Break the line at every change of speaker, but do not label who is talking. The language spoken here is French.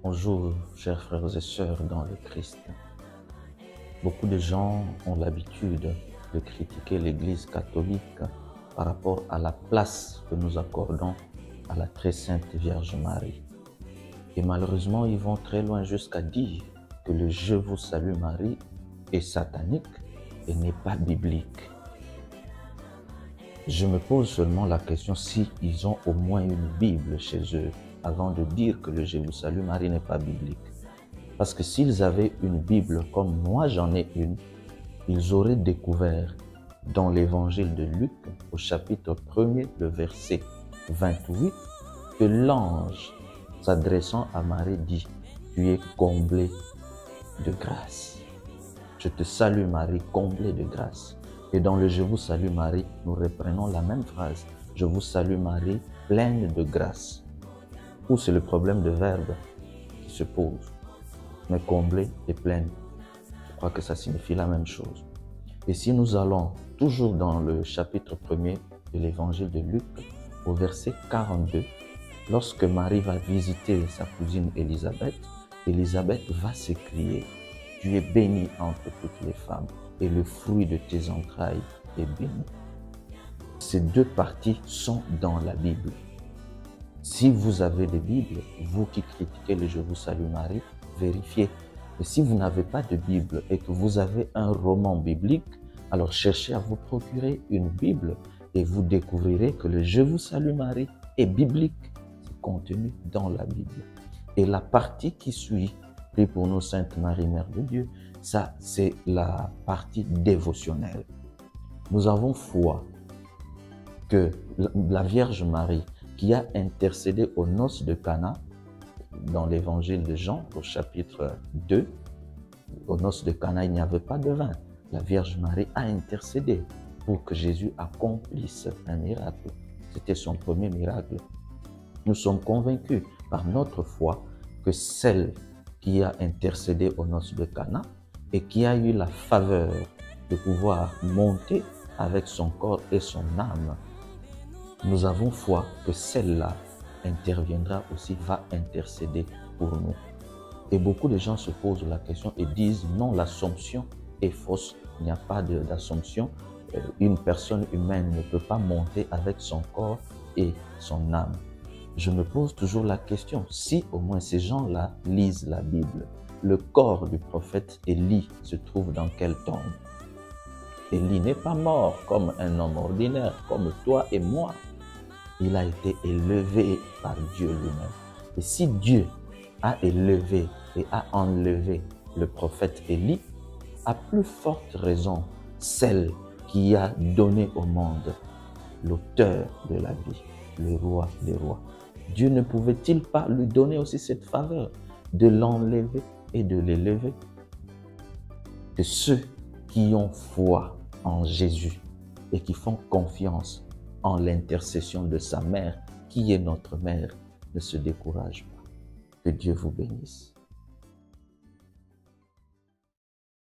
Bonjour, chers frères et sœurs dans le Christ. Beaucoup de gens ont l'habitude de critiquer l'Église catholique par rapport à la place que nous accordons à la très sainte Vierge Marie. Et malheureusement, ils vont très loin jusqu'à dire que le « Je vous salue Marie » est satanique et n'est pas biblique. Je me pose seulement la question s'ils ont au moins une Bible chez eux avant de dire que le « Je vous salue Marie » n'est pas biblique. Parce que s'ils avaient une Bible comme moi j'en ai une, ils auraient découvert dans l'évangile de Luc, au chapitre 1er, le verset 28, que l'ange s'adressant à Marie dit « Tu es comblée de grâce. Je te salue Marie, comblée de grâce. » Et dans le « Je vous salue Marie », nous reprenons la même phrase. « Je vous salue Marie, pleine de grâce. » Où c'est le problème de verbe qui se pose. Mais comblée et pleine, je crois que ça signifie la même chose. Et si nous allons toujours dans le chapitre 1er de l'évangile de Luc, au verset 42, lorsque Marie va visiter sa cousine Élisabeth, Élisabeth va s'écrier « Tu es bénie entre toutes les femmes, et le fruit de tes entrailles est béni. » Ces deux parties sont dans la Bible. Si vous avez des Bibles, vous qui critiquez le « Je vous salue Marie », vérifiez. Et si vous n'avez pas de Bible et que vous avez un roman biblique, alors cherchez à vous procurer une Bible et vous découvrirez que le « Je vous salue Marie » est biblique. C'est contenu dans la Bible. Et la partie qui suit, « Prie pour nous, Sainte Marie, Mère de Dieu », ça c'est la partie dévotionnelle. Nous avons foi que la Vierge Marie qui a intercédé aux noces de Cana, dans l'évangile de Jean, au chapitre 2, aux noces de Cana, il n'y avait pas de vin. La Vierge Marie a intercédé pour que Jésus accomplisse un miracle. C'était son premier miracle. Nous sommes convaincus par notre foi que celle qui a intercédé aux noces de Cana et qui a eu la faveur de pouvoir monter avec son corps et son âme, nous avons foi que celle-là interviendra aussi, va intercéder pour nous. Et beaucoup de gens se posent la question et disent non, l'Assomption est fausse, il n'y a pas d'Assomption. Une personne humaine ne peut pas monter avec son corps et son âme. Je me pose toujours la question, si au moins ces gens-là lisent la Bible, le corps du prophète Élie se trouve dans quelle tombe? Élie n'est pas mort comme un homme ordinaire, comme toi et moi. Il a été élevé par Dieu lui-même. Et si Dieu a élevé et a enlevé le prophète Élie, à plus forte raison, celle qui a donné au monde l'auteur de la vie, le roi des rois. Dieu ne pouvait-il pas lui donner aussi cette faveur de l'enlever et de l'élever? Que ceux qui ont foi en Jésus et qui font confiance en l'intercession de sa mère, qui est notre mère, ne se découragent pas. Que Dieu vous bénisse.